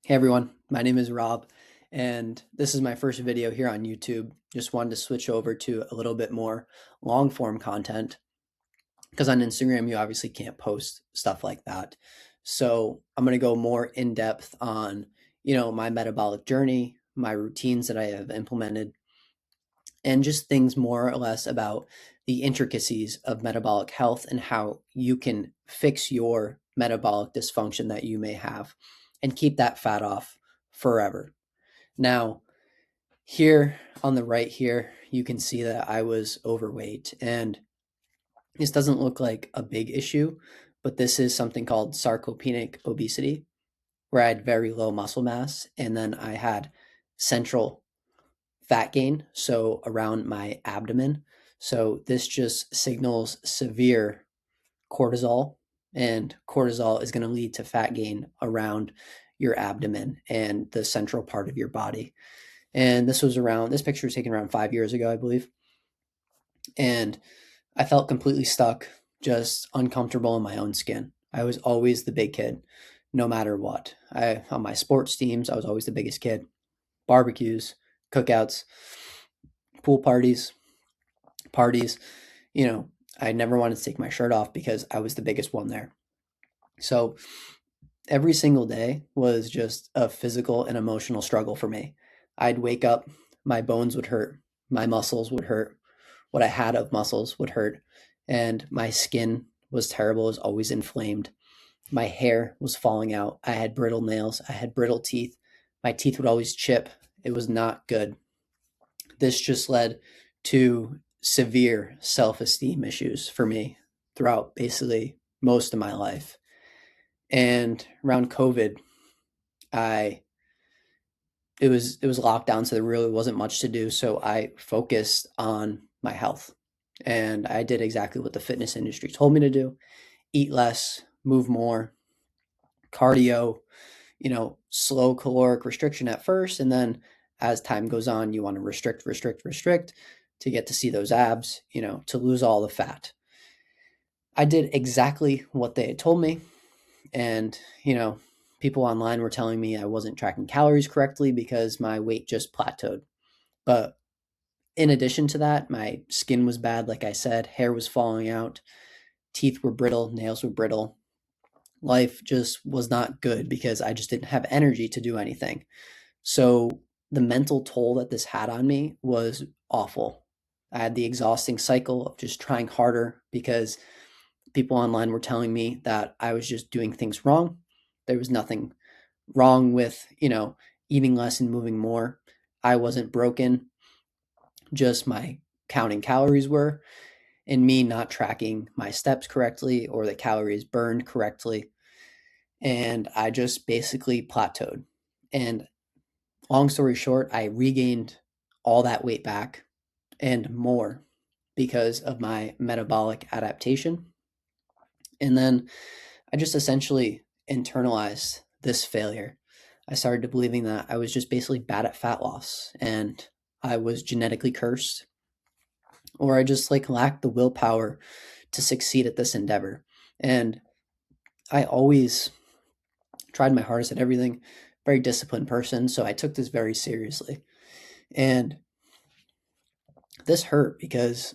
Hey everyone, my name is Rob, and this is my first video here on YouTube. Just wanted to switch over to a little bit more long form content because on Instagram you obviously can't post stuff like that. So I'm going to go more in depth on, my metabolic journey, my routines that I have implemented, and just things more or less about the intricacies of metabolic health and how you can fix your metabolic dysfunction that you may have and keep that fat off forever. Now, here on the right here, you can see that I was overweight, and this doesn't look like a big issue, but this is something called sarcopenic obesity, where I had very low muscle mass and then I had central fat gain, so around my abdomen. So this just signals severe cortisol, and cortisol is going to lead to fat gain around your abdomen and the central part of your body. And this picture was taken around 5 years ago, I believe. And I felt completely stuck, just uncomfortable in my own skin. I was always the big kid, no matter what. On my sports teams, I was always the biggest kid. Barbecues, cookouts, pool parties, I never wanted to take my shirt off because I was the biggest one there. So every single day was just a physical and emotional struggle for me. I'd wake up, my bones would hurt, my muscles would hurt, what I had of muscles would hurt, and my skin was terrible, it was always inflamed. My hair was falling out. I had brittle nails, I had brittle teeth. My teeth would always chip. It was not good. This just led to severe self-esteem issues for me throughout basically most of my life. And around COVID, I it was lockdown, so there really wasn't much to do. So I focused on my health, and I did exactly what the fitness industry told me to do: eat less, move more, cardio, slow caloric restriction at first, and then as time goes on, you want to restrict to get to see those abs, to lose all the fat. I did exactly what they had told me, and people online were telling me I wasn't tracking calories correctly because my weight just plateaued. But in addition to that, my skin was bad, like I said, hair was falling out, teeth were brittle, nails were brittle. Life just was not good because I just didn't have energy to do anything. So the mental toll that this had on me was awful. I had the exhausting cycle of just trying harder because people online were telling me that I was just doing things wrong. There was nothing wrong with, eating less and moving more. I wasn't broken, just my counting calories were, and me not tracking my steps correctly or the calories burned correctly. And I just basically plateaued. And long story short, I regained all that weight back and more because of my metabolic adaptation. And then I just essentially internalized this failure. I started to believing that I was just basically bad at fat loss and I was genetically cursed, or I just lacked the willpower to succeed at this endeavor. And I always tried my hardest at everything, very disciplined person, so I took this very seriously. And this hurt because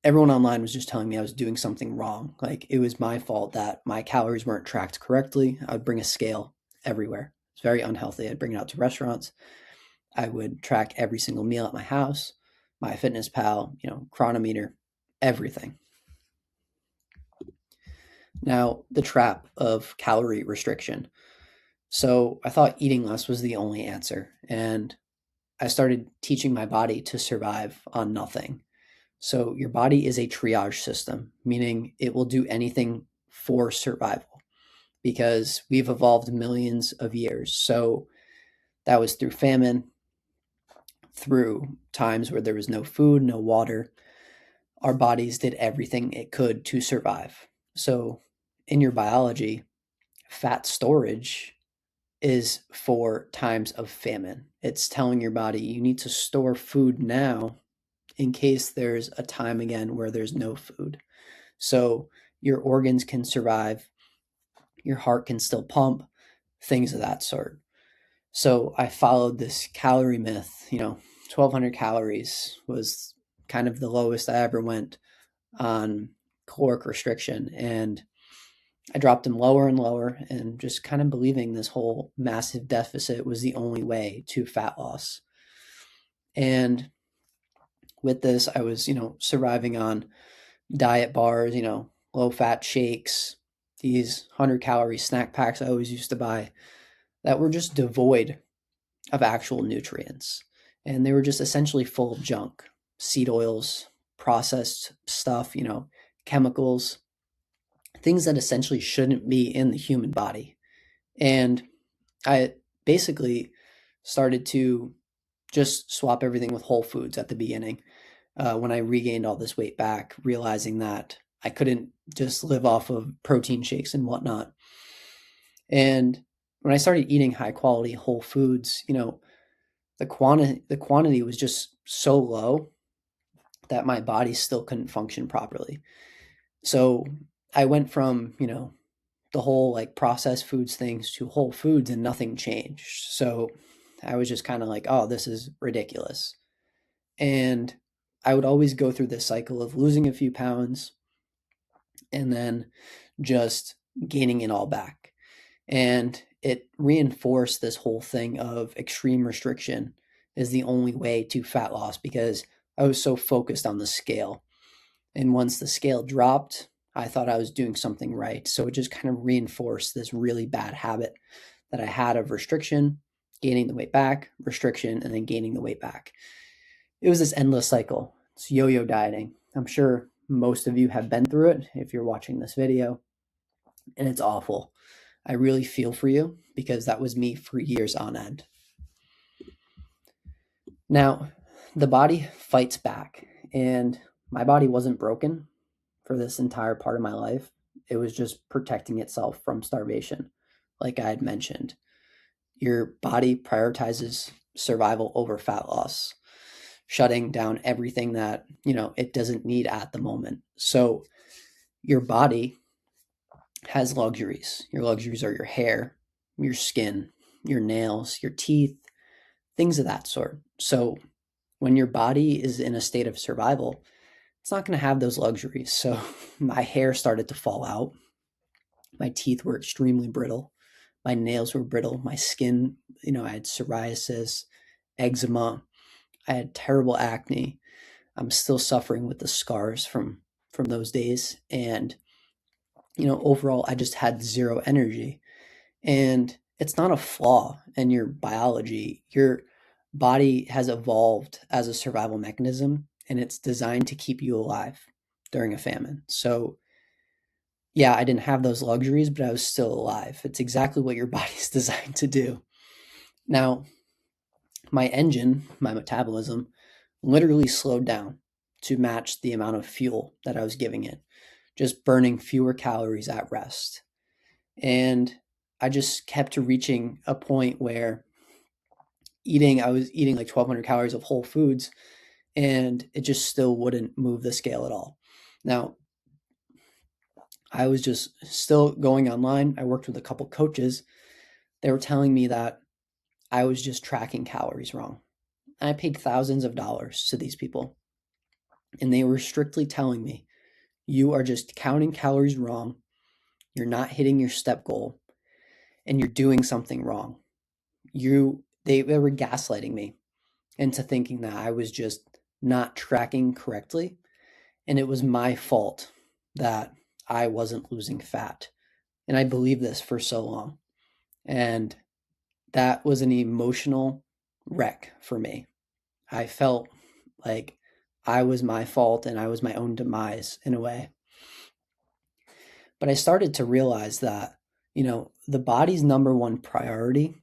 everyone online was just telling me I was doing something wrong. Like it was my fault that my calories weren't tracked correctly. I would bring a scale everywhere. It's very unhealthy. I'd bring it out to restaurants. I would track every single meal at my house, my fitness pal, chronometer, everything. Now, the trap of calorie restriction. So I thought eating less was the only answer. And I started teaching my body to survive on nothing. So your body is a triage system, meaning it will do anything for survival because we've evolved millions of years. So that was through famine, through times where there was no food, no water. Our bodies did everything it could to survive. So in your biology, fat storage is for times of famine. It's telling your body you need to store food now in case there's a time again where there's no food. So your organs can survive, your heart can still pump, things of that sort. So I followed this calorie myth, 1,200 calories was kind of the lowest I ever went on caloric restriction. And I dropped them lower and lower, and just kind of believing this whole massive deficit was the only way to fat loss. And with this, I was, surviving on diet bars, low fat shakes, these 100-calorie snack packs I always used to buy that were just devoid of actual nutrients. And they were just essentially full of junk, seed oils, processed stuff, chemicals, things that essentially shouldn't be in the human body. And I basically started to just swap everything with whole foods at the beginning, when I regained all this weight back, realizing that I couldn't just live off of protein shakes and whatnot. And when I started eating high quality whole foods, the quantity was just so low that my body still couldn't function properly. So I went from, the whole like processed foods things to whole foods, and nothing changed. So I was just kind of like, oh, this is ridiculous. And I would always go through this cycle of losing a few pounds and then just gaining it all back. And it reinforced this whole thing of extreme restriction is the only way to fat loss, because I was so focused on the scale. And once the scale dropped, I thought I was doing something right. So it just kind of reinforced this really bad habit that I had of restriction, gaining the weight back, restriction, and then gaining the weight back. It was this endless cycle. It's yo-yo dieting. I'm sure most of you have been through it if you're watching this video, and it's awful. I really feel for you, because that was me for years on end. Now, the body fights back, and my body wasn't broken for this entire part of my life. It was just protecting itself from starvation. Like I had mentioned, your body prioritizes survival over fat loss, shutting down everything that, it doesn't need at the moment. So your body has luxuries. Your luxuries are your hair, your skin, your nails, your teeth, things of that sort. So when your body is in a state of survival, it's not going to have those luxuries. So my hair started to fall out. My teeth were extremely brittle. My nails were brittle. My skin, I had psoriasis, eczema. I had terrible acne. I'm still suffering with the scars from those days. And, overall, I just had zero energy. And it's not a flaw in your biology. Your body has evolved as a survival mechanism, and it's designed to keep you alive during a famine. So yeah, I didn't have those luxuries, but I was still alive. It's exactly what your body's designed to do. Now, my engine, my metabolism, literally slowed down to match the amount of fuel that I was giving it, just burning fewer calories at rest. And I just kept reaching a point where I was eating like 1,200 calories of whole foods, and it just still wouldn't move the scale at all. Now, I was just still going online. I worked with a couple coaches. They were telling me that I was just tracking calories wrong. And I paid thousands of dollars to these people, and they were strictly telling me, you are just counting calories wrong. You're not hitting your step goal, and you're doing something wrong. They were gaslighting me into thinking that I was just not tracking correctly, and it was my fault that I wasn't losing fat. And I believed this for so long. And that was an emotional wreck for me. I felt like I was my fault and I was my own demise in a way. But I started to realize that, the body's number one priority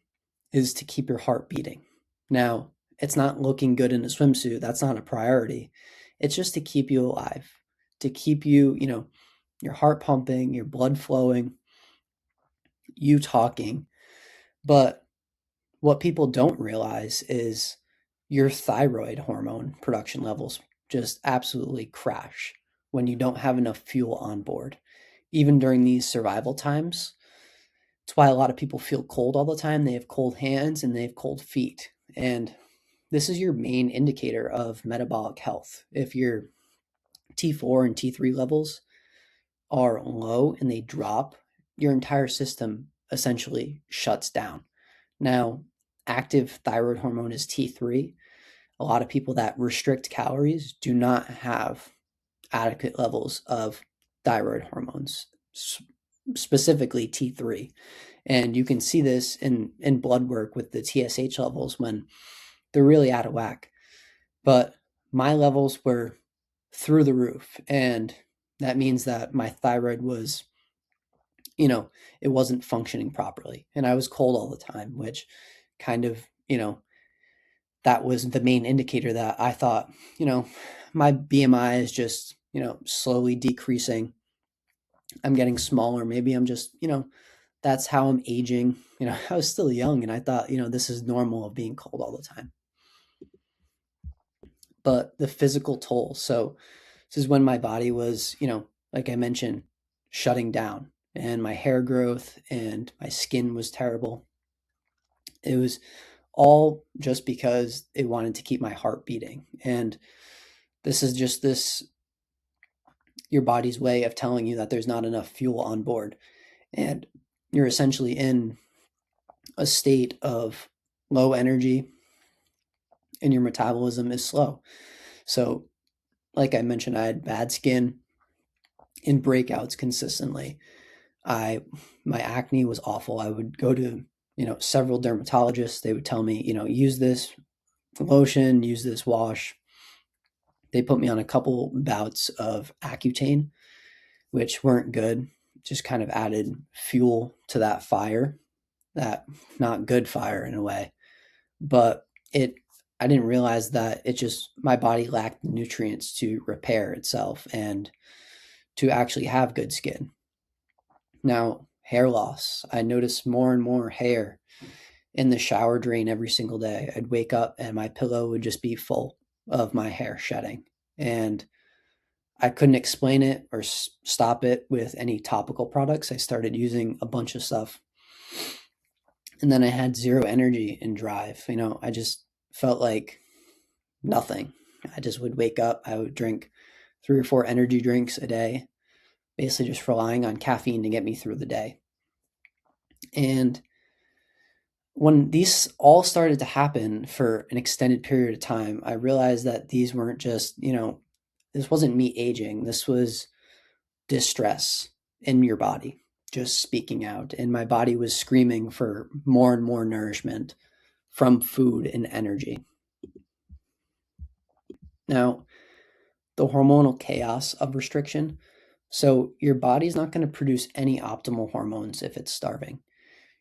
is to keep your heart beating. Now, it's not looking good in a swimsuit. That's not a priority. It's just to keep you alive, to keep you, your heart pumping, your blood flowing, you talking. But what people don't realize is your thyroid hormone production levels just absolutely crash when you don't have enough fuel on board. Even during these survival times, It's why a lot of people feel cold all the time. They have cold hands and they have cold feet. And this is your main indicator of metabolic health. If your T4 and T3 levels are low and they drop, your entire system essentially shuts down. Now, active thyroid hormone is T3. A lot of people that restrict calories do not have adequate levels of thyroid hormones, specifically T3. And you can see this in blood work with the TSH levels when they're really out of whack. But my levels were through the roof. And that means that my thyroid was, it wasn't functioning properly. And I was cold all the time, which kind of, that was the main indicator that I thought, my BMI is just, slowly decreasing. I'm getting smaller. Maybe I'm just, that's how I'm aging. I was still young and I thought, this is normal of being cold all the time. But the physical toll. So this is when my body was, like I mentioned, shutting down, and my hair growth and my skin was terrible. It was all just because it wanted to keep my heart beating. And this is just your body's way of telling you that there's not enough fuel on board. And you're essentially in a state of low energy and your metabolism is slow. So, like I mentioned, I had bad skin and breakouts consistently. My acne was awful. I would go to, several dermatologists. They would tell me, use this lotion, use this wash. They put me on a couple bouts of Accutane, which weren't good. Just kind of added fuel to that fire, that not good fire in a way. But I didn't realize that my body lacked nutrients to repair itself and to actually have good skin. Now, hair loss. I noticed more and more hair in the shower drain every single day. I'd wake up and my pillow would just be full of my hair shedding. And I couldn't explain it or stop it with any topical products. I started using a bunch of stuff. And then I had zero energy and drive. I just felt like nothing. I just would wake up. I would drink 3 or 4 energy drinks a day, basically just relying on caffeine to get me through the day. And when these all started to happen for an extended period of time, I realized that these weren't just, this wasn't me aging. This was distress in your body just speaking out. And my body was screaming for more and more nourishment from food and energy. Now, the hormonal chaos of restriction. So your body's not going to produce any optimal hormones if it's starving.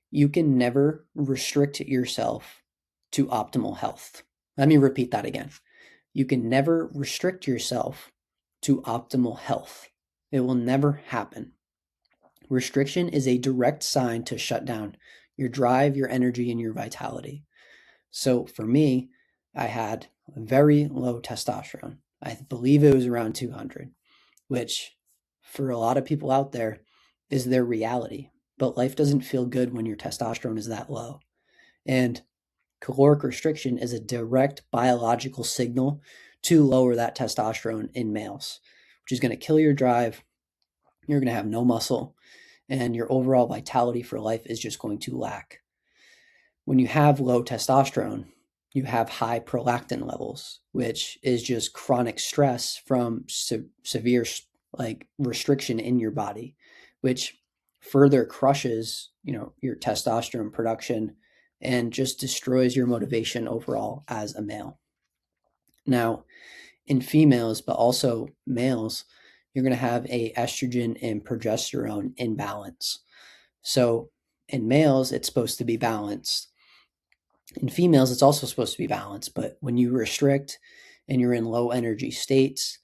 You can never restrict yourself to optimal health. Let me repeat that again. You can never restrict yourself to optimal health. It will never happen. Restriction is a direct sign to shut down your drive, your energy, and your vitality. So for me, I had very low testosterone. I believe it was around 200, which for a lot of people out there is their reality. But life doesn't feel good when your testosterone is that low. And caloric restriction is a direct biological signal to lower that testosterone in males, which is going to kill your drive. You're going to have no muscle, and your overall vitality for life is just going to lack. When you have low testosterone, you have high prolactin levels, which is just chronic stress from severe restriction in your body, which further crushes, your testosterone production and just destroys your motivation overall as a male. Now, in females, but also males, you're going to have a estrogen and progesterone imbalance. So in males, it's supposed to be balanced. In females, it's also supposed to be balanced, but when you restrict and you're in low energy states,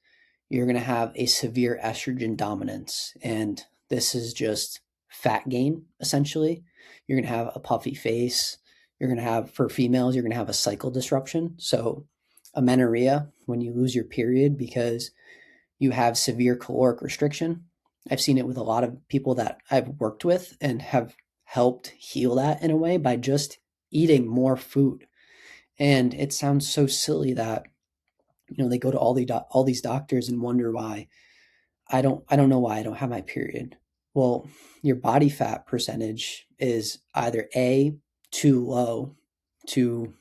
you're going to have a severe estrogen dominance. And this is just fat gain, essentially. You're going to have a puffy face. You're going to have, for females, you're going to have a cycle disruption. So amenorrhea, when you lose your period because you have severe caloric restriction. I've seen it with a lot of people that I've worked with and have helped heal that in a way by just eating more food. And it sounds so silly that, they go to all these doctors and wonder why I don't know why I don't have my period. Well, your body fat percentage is either A, too low to,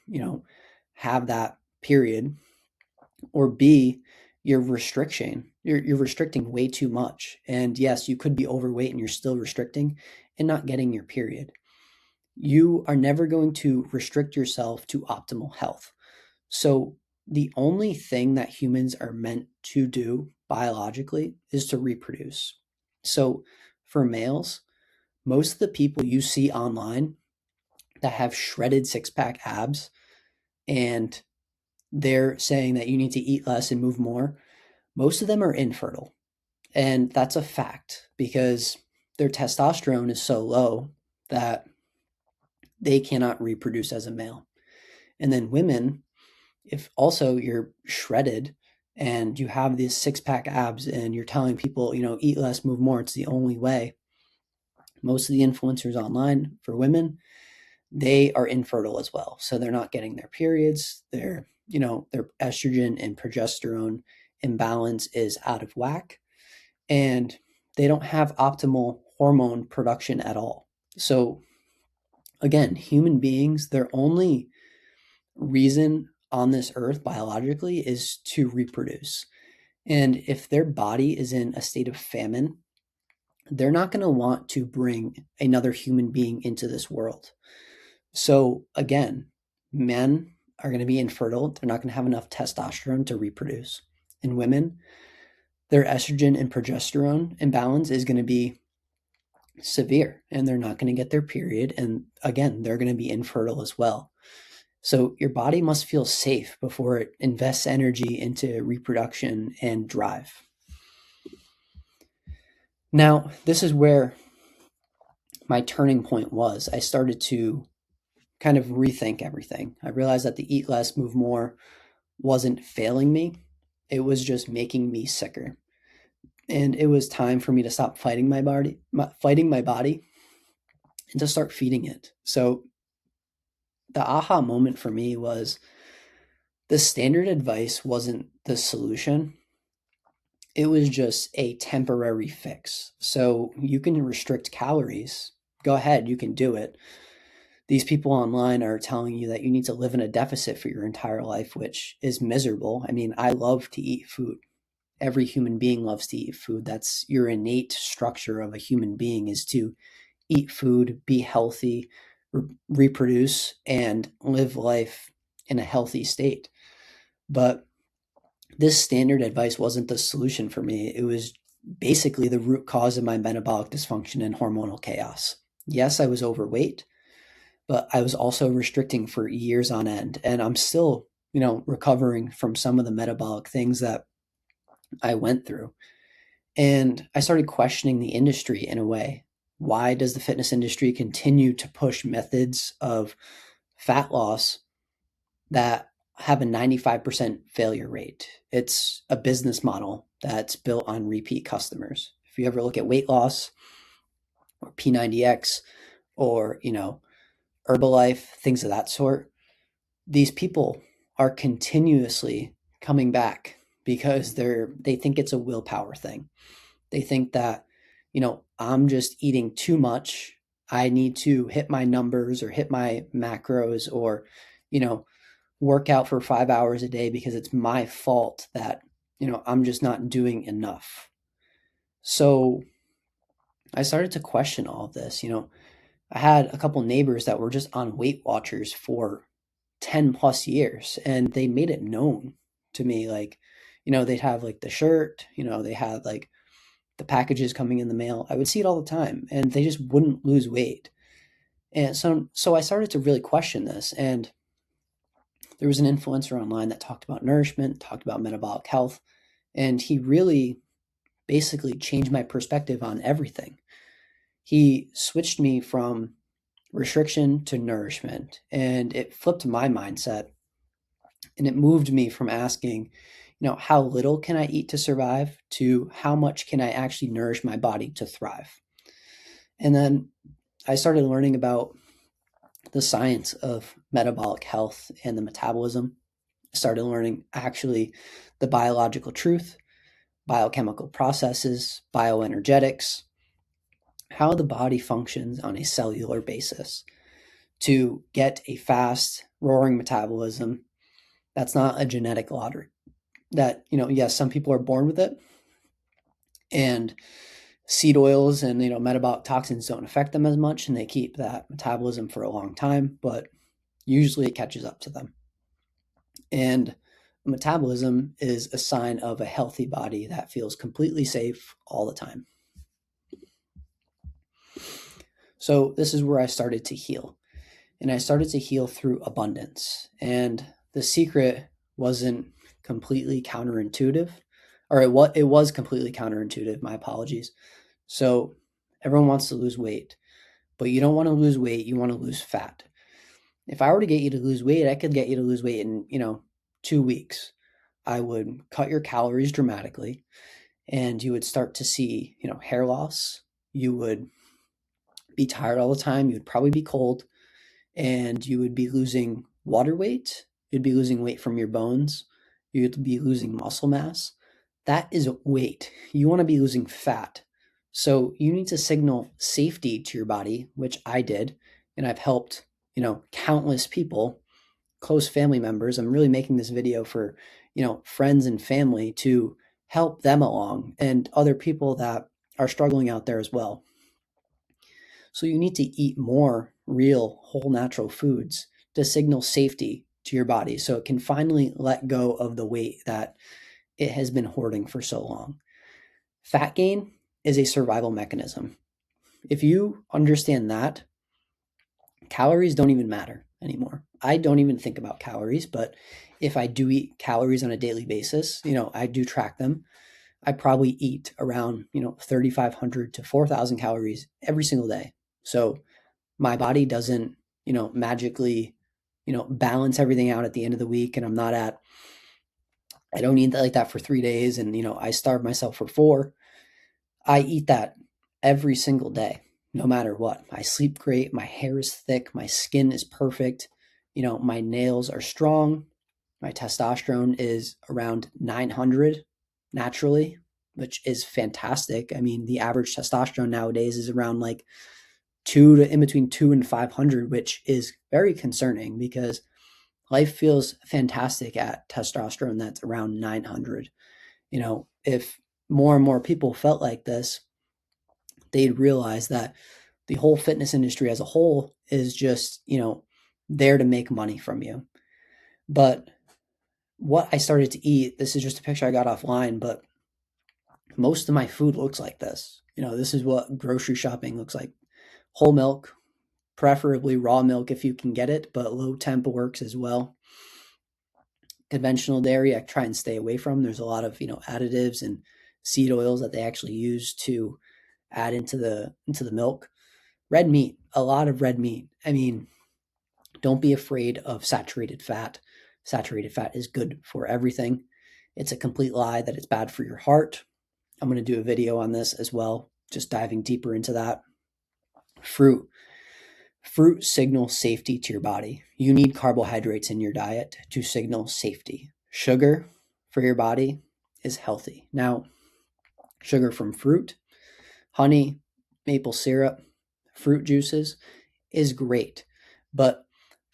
have that period, or B, you're restricting way too much. And yes, you could be overweight and you're still restricting and not getting your period. You are never going to restrict yourself to optimal health. So the only thing that humans are meant to do biologically is to reproduce. So for males, most of the people you see online that have shredded six-pack abs and they're saying that you need to eat less and move more, most of them are infertile. And that's a fact because their testosterone is so low that they cannot reproduce as a male. And then women, if also you're shredded and you have these six-pack abs and you're telling people, eat less, move more, it's the only way. Most of the influencers online for women, they are infertile as well. So they're not getting their periods. Their estrogen and progesterone imbalance is out of whack. And they don't have optimal hormone production at all. So again, human beings, their only reason on this earth biologically is to reproduce. And if their body is in a state of famine, they're not going to want to bring another human being into this world. So again, men are going to be infertile. They're not going to have enough testosterone to reproduce. And women, their estrogen and progesterone imbalance is going to be severe and they're not going to get their period. And again, they're going to be infertile as well. So your body must feel safe before it invests energy into reproduction and drive. Now, this is where my turning point was. I started to kind of rethink everything. I realized that the eat less, move more wasn't failing me. It was just making me sicker. And it was time for me to stop fighting my body and to start feeding it. So the aha moment for me was the standard advice wasn't the solution. It was just a temporary fix. So you can restrict calories. Go ahead, you can do it. These people online are telling you that you need to live in a deficit for your entire life, which is miserable. I mean, I love to eat food. Every human being loves to eat food. That's your innate structure of a human being, is to eat food, be healthy, reproduce, and live life in a healthy state. But this standard advice wasn't the solution for me. It was basically the root cause of my metabolic dysfunction and hormonal chaos. Yes, I was overweight, but I was also restricting for years on end. And I'm still, recovering from some of the metabolic things that I went through. And I started questioning the industry in a way. Why does the fitness industry continue to push methods of fat loss that have a 95% failure rate? It's a business model that's built on repeat customers. If you ever look at weight loss or P90X or, Herbalife, things of that sort, these people are continuously coming back because they think it's a willpower thing. They think that, I'm just eating too much. I need to hit my numbers or hit my macros or, work out for 5 hours a day because it's my fault that, I'm just not doing enough. So I started to question all of this. I had a couple neighbors that were just on Weight Watchers for 10 plus years, and they made it known to me, like, they'd have like the shirt, they had like the packages coming in the mail. I would see it all the time, and they just wouldn't lose weight. And so I started to really question this. And there was an influencer online that talked about nourishment, talked about metabolic health, and he really basically changed my perspective on everything. He switched me from restriction to nourishment, and it flipped my mindset. And it moved me from asking, how little can I eat to survive, to how much can I actually nourish my body to thrive? And then I started learning about the science of metabolic health and the metabolism. I started learning actually the biological truth, biochemical processes, bioenergetics, how the body functions on a cellular basis to get a fast, roaring metabolism. That's not a genetic lottery. That, yes, some people are born with it, and seed oils and, metabolic toxins don't affect them as much, and they keep that metabolism for a long time, but usually it catches up to them. And metabolism is a sign of a healthy body that feels completely safe all the time. So this is where I started to heal. And I started to heal through abundance. And the secret wasn't completely counterintuitive, or it was completely counterintuitive, my apologies. So everyone wants to lose weight, but you don't want to lose weight, you want to lose fat. If I were to get you to lose weight, I could get you to lose weight in, 2 weeks. I would cut your calories dramatically, and you would start to see, hair loss. You would be tired all the time. You would probably be cold, and you would be losing water weight. You'd be losing weight from your bones. You'd be losing muscle mass. That is weight. You want to be losing fat. So you need to signal safety to your body, which I did, and I've helped, countless people, close family members. I'm really making this video for, friends and family to help them along, and other people that are struggling out there as well. So you need to eat more real, whole, natural foods to signal safety to your body so it can finally let go of the weight that it has been hoarding for so long. Fat gain is a survival mechanism. If you understand that, calories don't even matter anymore. I don't even think about calories, but if I do eat calories on a daily basis, I do track them. I probably eat around, 3,500 to 4,000 calories every single day. So my body doesn't, magically, balance everything out at the end of the week. And I don't eat that like that for 3 days. And, I starve myself for 4. I eat that every single day, no matter what. I sleep great. My hair is thick. My skin is perfect. My nails are strong. My testosterone is around 900 naturally, which is fantastic. I mean, the average testosterone nowadays is around like in between 2 and 500, which is very concerning because life feels fantastic at testosterone that's around 900. If more and more people felt like this, they'd realize that the whole fitness industry as a whole is just, there to make money from you. But what I started to eat, this is just a picture I got offline, but most of my food looks like this. This is what grocery shopping looks like. Whole milk, preferably raw milk if you can get it, but low temp works as well. Conventional dairy, I try and stay away from. There's a lot of, additives and seed oils that they actually use to add into the milk. Red meat, a lot of red meat. I mean, don't be afraid of saturated fat. Saturated fat is good for everything. It's a complete lie that it's bad for your heart. I'm going to do a video on this as well, just diving deeper into that. Fruit. Fruit signals safety to your body. You need carbohydrates in your diet to signal safety. Sugar for your body is healthy. Now, sugar from fruit, honey, maple syrup, fruit juices is great, but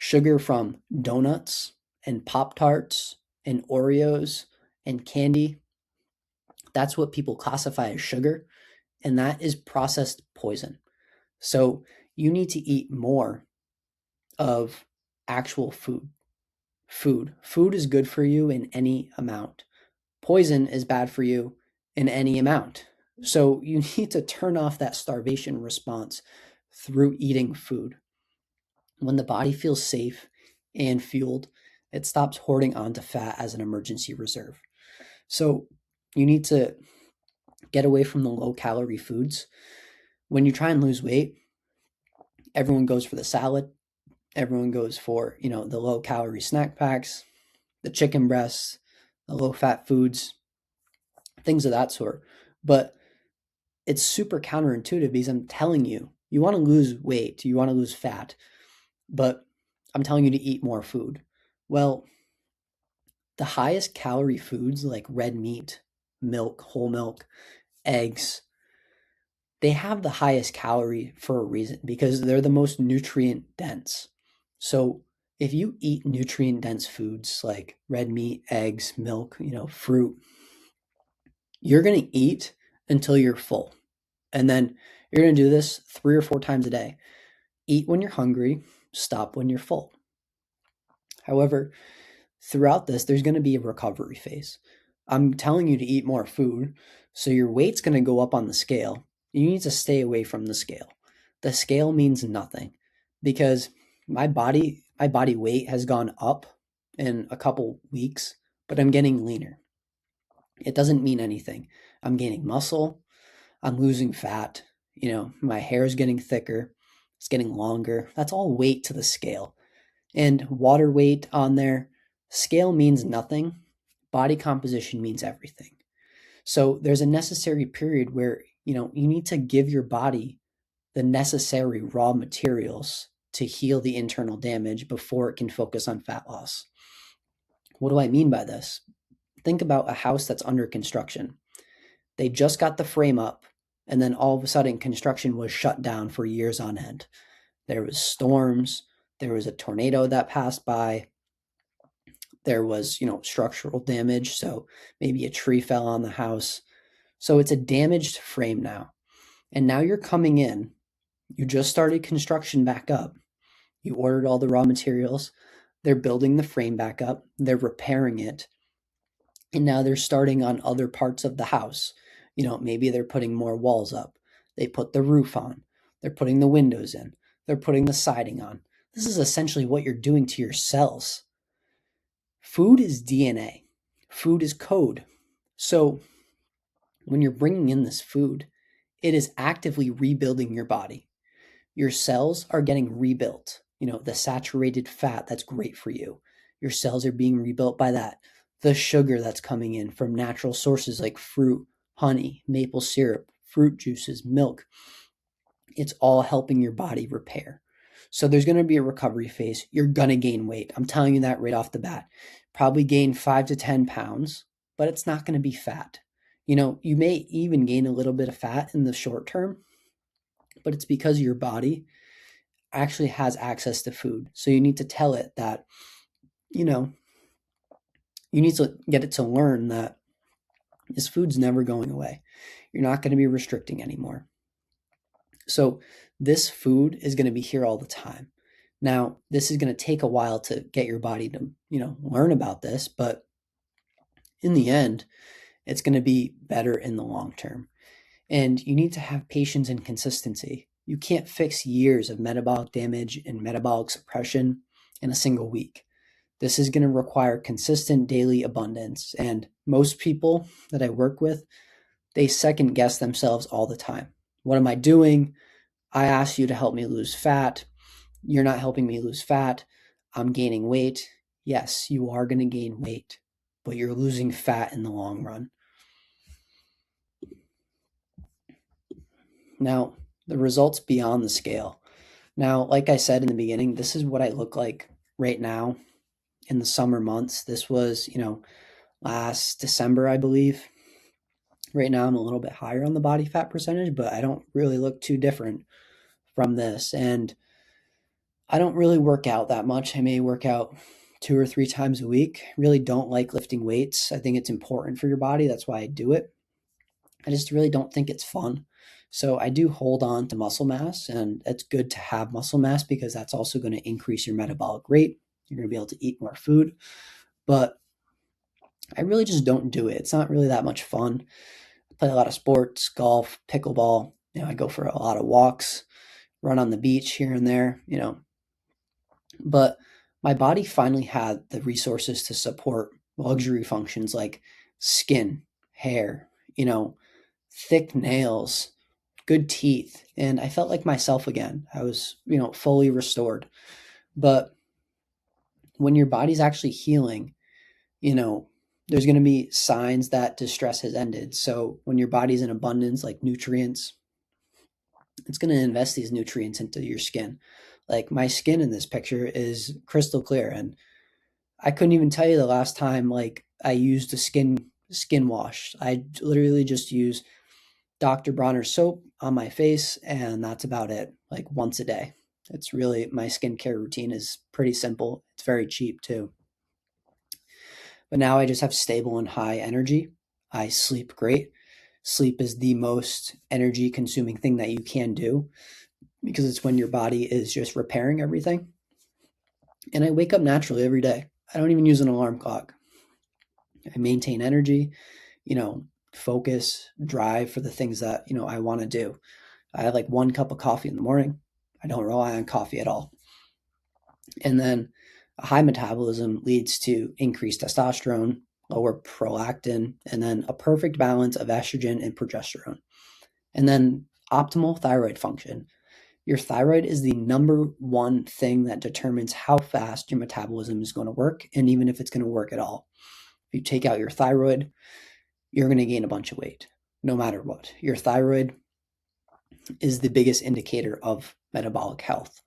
sugar from donuts and Pop-Tarts and Oreos and candy, that's what people classify as sugar, and that is processed poison. So you need to eat more of actual food. Food is good for you in any amount. Poison is bad for you in any amount. So you need to turn off that starvation response through eating food. When the body feels safe and fueled, it stops hoarding onto fat as an emergency reserve. So you need to get away from the low calorie foods. When you try and lose weight, everyone goes for the salad. Everyone goes for, the low calorie snack packs, the chicken breasts, the low fat foods, things of that sort. But it's super counterintuitive because I'm telling you, you want to lose weight, you want to lose fat, but I'm telling you to eat more food. Well, the highest calorie foods like red meat, milk, whole milk, eggs, they have the highest calorie for a reason because they're the most nutrient dense. So if you eat nutrient dense foods like red meat, eggs, milk, fruit, you're going to eat until you're full. And then you're going to do this 3 or 4 times a day. Eat when you're hungry, stop when you're full. However, throughout this, there's going to be a recovery phase. I'm telling you to eat more food, so your weight's going to go up on the scale. You need to stay away from the scale. The scale means nothing because my body weight has gone up in a couple weeks, but I'm getting leaner. It doesn't mean anything. I'm gaining muscle, I'm losing fat, my hair is getting thicker, it's getting longer. That's all weight to the scale. And water weight on there, scale means nothing. Body composition means everything. So there's a necessary period where, you need to give your body the necessary raw materials to heal the internal damage before it can focus on fat loss. What do I mean by this? Think about a house that's under construction. They just got the frame up, and then all of a sudden construction was shut down for years on end. There was storms, there was a tornado that passed by, there was, structural damage, so maybe a tree fell on the house. So it's a damaged frame now. And now you're coming in, you just started construction back up. You ordered all the raw materials, they're building the frame back up, they're repairing it, and now they're starting on other parts of the house. Maybe they're putting more walls up. They put the roof on. They're putting the windows in. They're putting the siding on. This is essentially what you're doing to your cells. Food is DNA. Food is code. So when you're bringing in this food, it is actively rebuilding your body. Your cells are getting rebuilt. The saturated fat that's great for you. Your cells are being rebuilt by that. The sugar that's coming in from natural sources like fruit, honey, maple syrup, fruit juices, milk. It's all helping your body repair. So there's going to be a recovery phase. You're going to gain weight. I'm telling you that right off the bat. Probably gain 5 to 10 pounds, but it's not going to be fat. You may even gain a little bit of fat in the short term, but it's because your body actually has access to food. So you need to tell it that, you need to get it to learn that this food's never going away. You're not going to be restricting anymore. So this food is going to be here all the time. Now, this is going to take a while to get your body to, learn about this, but in the end, it's going to be better in the long term. And you need to have patience and consistency. You can't fix years of metabolic damage and metabolic suppression in a single week. This is going to require consistent daily abundance. And most people that I work with, they second guess themselves all the time. What am I doing? I asked you to help me lose fat. You're not helping me lose fat. I'm gaining weight. Yes, you are going to gain weight, but you're losing fat in the long run. Now, the results beyond the scale. Now, like I said in the beginning, this is what I look like right now in the summer months. This was, last December, I believe. Right now, I'm a little bit higher on the body fat percentage, but I don't really look too different from this. And I don't really work out that much. I may work out 2 or 3 times a week. Really don't like lifting weights. I think it's important for your body. That's why I do it. I just really don't think it's fun. So I do hold on to muscle mass, and it's good to have muscle mass because that's also going to increase your metabolic rate. You're going to be able to eat more food, but I really just don't do it. It's not really that much fun. I play a lot of sports, golf, pickleball. I go for a lot of walks, run on the beach here and there, but my body finally had the resources to support luxury functions like skin, hair, thick nails, good teeth, and I felt like myself again. I was, fully restored. But when your body's actually healing, there's going to be signs that distress has ended. So when your body's in abundance, like nutrients, it's going to invest these nutrients into your skin. Like my skin in this picture is crystal clear, and I couldn't even tell you the last time like I used a skin wash. I literally just use Dr. Bronner's soap on my face, and that's about it, like once a day. It's really, my skincare routine is pretty simple. It's very cheap too. But now I just have stable and high energy. I sleep great. Sleep is the most energy consuming thing that you can do because it's when your body is just repairing everything. And I wake up naturally every day. I don't even use an alarm clock. I maintain energy, focus, drive for the things that, I want to do. I have like 1 cup of coffee in the morning. I don't rely on coffee at all. And then a high metabolism leads to increased testosterone, lower prolactin, and then a perfect balance of estrogen and progesterone. And then optimal thyroid function. Your thyroid is the number one thing that determines how fast your metabolism is going to work, and even if it's going to work at all. If you take out your thyroid, you're going to gain a bunch of weight, no matter what. Your thyroid is the biggest indicator of metabolic health.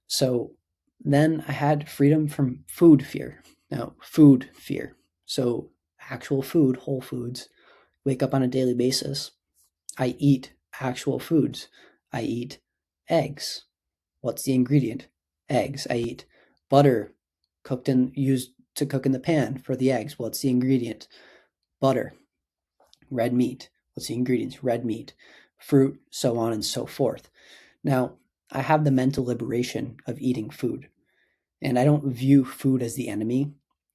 So then I had freedom from food fear. Now, food fear. So actual food, whole foods, wake up on a daily basis. I eat actual foods. I eat eggs. What's the ingredient? Eggs. I eat butter used to cook in the pan for the eggs. What's the ingredient? Butter. Red meat. What's the ingredients? Red meat. Fruit, so on and so forth. Now, I have the mental liberation of eating food, and I don't view food as the enemy.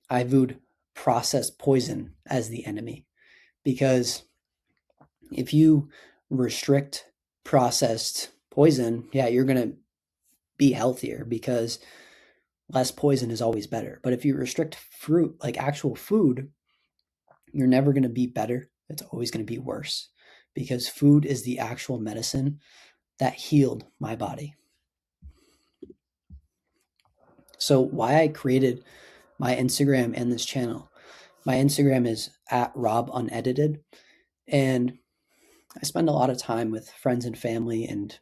I viewed processed poison as the enemy, because if you restrict processed poison, yeah, you're going to be healthier because less poison is always better. But if you restrict fruit, like actual food, you're never going to be better. It's always going to be worse, because food is the actual medicine that healed my body. So why I created my Instagram and this channel. My Instagram is @RobUnedited, and I spend a lot of time with friends and family and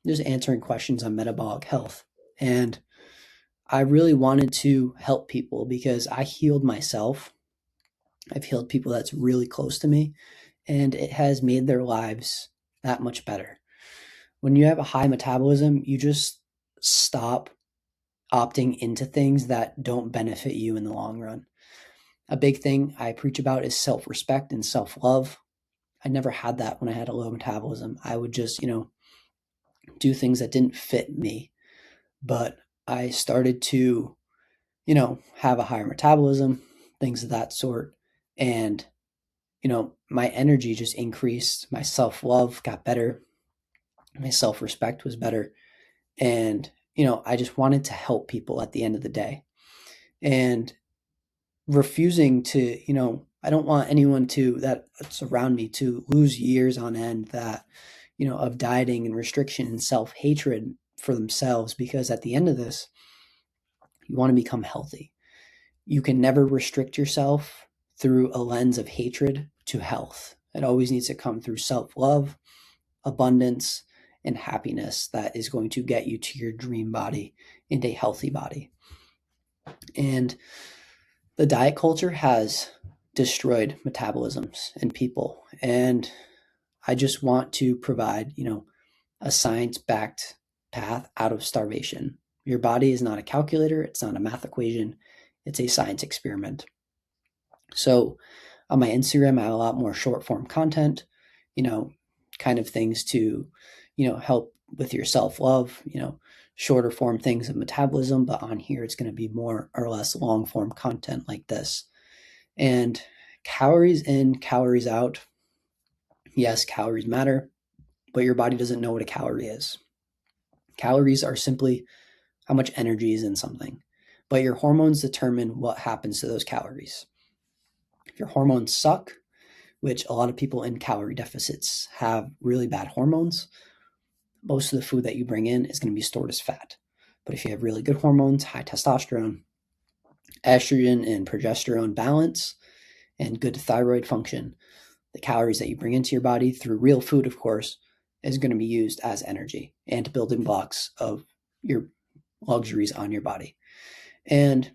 just answering questions on metabolic health. And I really wanted to help people because I healed myself. I've healed people that's really close to me, and it has made their lives that much better. When you have a high metabolism, you just stop opting into things that don't benefit you in the long run. A big thing I preach about is self-respect and self-love. I never had that when I had a low metabolism. I would just, do things that didn't fit me. But I started to, have a higher metabolism, things of that sort. And, my energy just increased. My self-love got better. My self-respect was better. And, I just wanted to help people at the end of the day. And refusing to, I don't want anyone that's around me to lose years on end that, of dieting and restriction and self-hatred for themselves, because at the end of this, you want to become healthy. You can never restrict yourself through a lens of hatred to health. It always needs to come through self-love, abundance, and happiness that is going to get you to your dream body and a healthy body. And the diet culture has destroyed metabolisms in people. And I just want to provide, a science-backed path out of starvation. Your body is not a calculator. It's not a math equation. It's a science experiment. So on my Instagram, I have a lot more short form content, kind of things to, help with your self-love, shorter form things of metabolism. But on here, it's going to be more or less long form content like this. And calories in, calories out. Yes, calories matter, but your body doesn't know what a calorie is. Calories are simply how much energy is in something, but your hormones determine what happens to those calories. If your hormones suck, which a lot of people in calorie deficits have really bad hormones, most of the food that you bring in is going to be stored as fat. But if you have really good hormones, high testosterone, estrogen and progesterone balance, and good thyroid function, the calories that you bring into your body through real food, of course, is going to be used as energy and building blocks of your luxuries on your body. And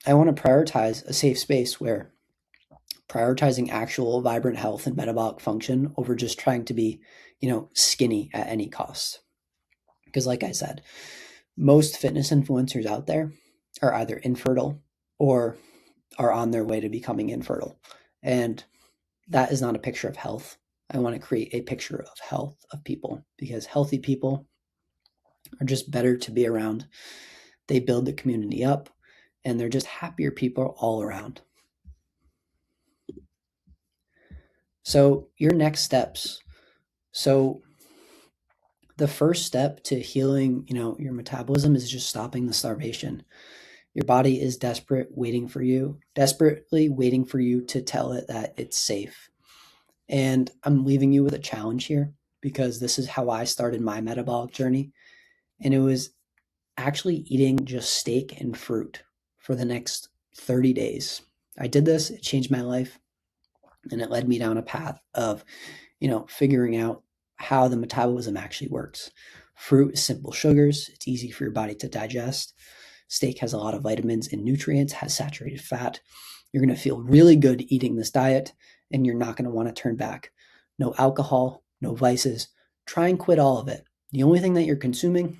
I want to prioritize a safe space where prioritizing actual vibrant health and metabolic function over just trying to be, skinny at any cost. Because like I said, most fitness influencers out there are either infertile or are on their way to becoming infertile. And that is not a picture of health. I want to create a picture of health of people, because healthy people are just better to be around. They build the community up, and they're just happier people all around. So your next steps. So the first step to healing, your metabolism is just stopping the starvation. Your body is desperately waiting for you to tell it that it's safe. And I'm leaving you with a challenge here, because this is how I started my metabolic journey. And it was actually eating just steak and fruit for the next 30 days. I did this, it changed my life, and it led me down a path of, figuring out how the metabolism actually works. Fruit is simple sugars, it's easy for your body to digest. Steak has a lot of vitamins and nutrients, has saturated fat. You're going to feel really good eating this diet, and you're not going to want to turn back. No alcohol, no vices. Try and quit all of it. The only thing that you're consuming,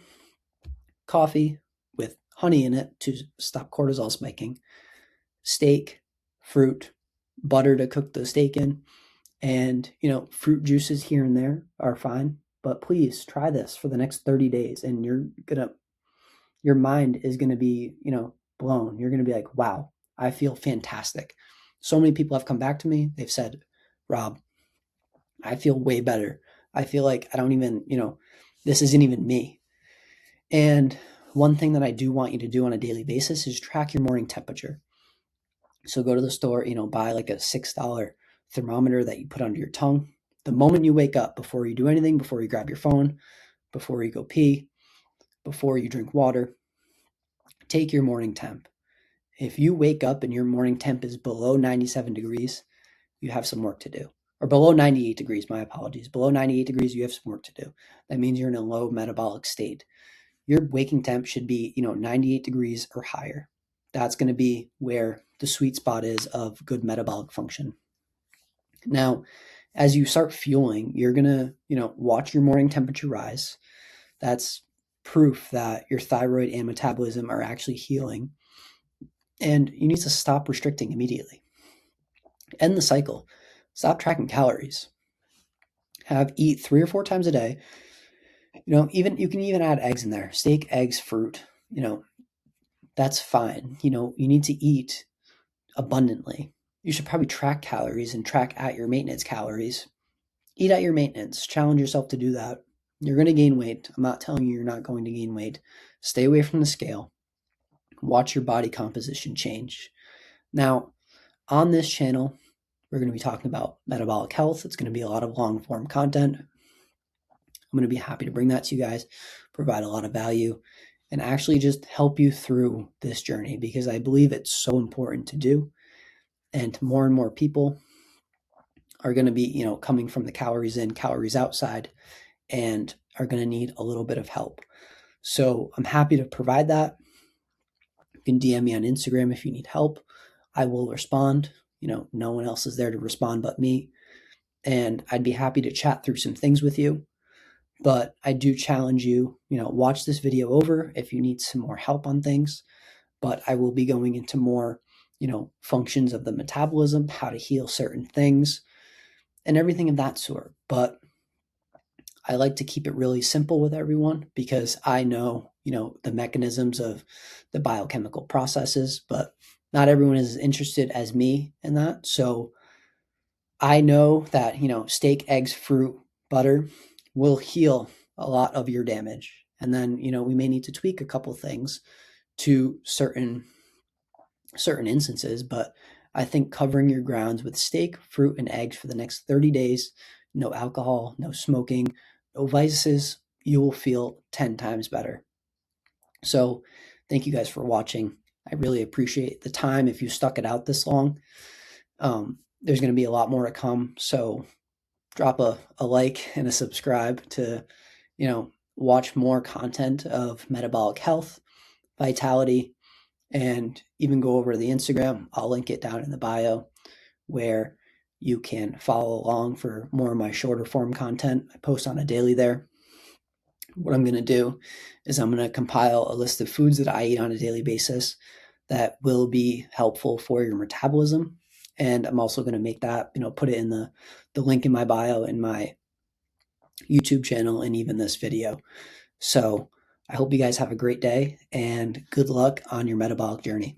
coffee with honey in it to stop cortisol spiking, steak, fruit, butter to cook the steak in, and, fruit juices here and there are fine. But please try this for the next 30 days, and your mind is going to be, blown. You're going to be like, wow, I feel fantastic. So many people have come back to me. They've said, Rob, I feel way better. I feel like I don't even, this isn't even me. And one thing that I do want you to do on a daily basis is track your morning temperature. So go to the store, buy like a $6 thermometer that you put under your tongue. The moment you wake up, before you do anything, before you grab your phone, before you go pee, before you drink water, take your morning temp. If you wake up and your morning temp is below 97 degrees, you have some work to do. Or below 98 degrees, my apologies. Below 98 degrees, you have some work to do. That means you're in a low metabolic state. Your waking temp should be, 98 degrees or higher. That's going to be where the sweet spot is of good metabolic function. Now, as you start fueling, you're going to, watch your morning temperature rise. That's proof that your thyroid and metabolism are actually healing. And you need to stop restricting immediately. End the cycle. Stop tracking calories. Eat 3 or 4 times a day. Even you can even add eggs in there. Steak, eggs, fruit. That's fine. You need to eat abundantly. You should probably track calories and track at your maintenance calories. Eat at your maintenance. Challenge yourself to do that. You're going to gain weight. I'm not telling you you're not going to gain weight. Stay away from the scale. Watch your body composition change. Now, on this channel, we're going to be talking about metabolic health. It's going to be a lot of long form content. I'm going to be happy to bring that to you guys, provide a lot of value, and actually just help you through this journey, because I believe it's so important to do. And more people are going to be, coming from the calories in, calories outside, and are going to need a little bit of help. So I'm happy to provide that. You can DM me on Instagram if you need help. I will respond. No one else is there to respond but me. And I'd be happy to chat through some things with you. But I do challenge you, watch this video over if you need some more help on things. But I will be going into more, functions of the metabolism, how to heal certain things, and everything of that sort. But I like to keep it really simple with everyone, because I know, the mechanisms of the biochemical processes, but not everyone is as interested as me in that. So I know that, steak, eggs, fruit, butter will heal a lot of your damage. And then, we may need to tweak a couple things to certain instances, but I think covering your grounds with steak, fruit, and eggs for the next 30 days, no alcohol, no smoking, no vices, you will feel 10 times better. So thank you guys for watching. I really appreciate the time. If you stuck it out this long, there's going to be a lot more to come. So drop a like and a subscribe to, watch more content of metabolic health, vitality, and even go over to the Instagram. I'll link it down in the bio where you can follow along for more of my shorter form content. I post on a daily there. What I'm going to do is I'm going to compile a list of foods that I eat on a daily basis that will be helpful for your metabolism. And I'm also going to make that, put it in the link in my bio in my YouTube channel and even this video. So I hope you guys have a great day and good luck on your metabolic journey.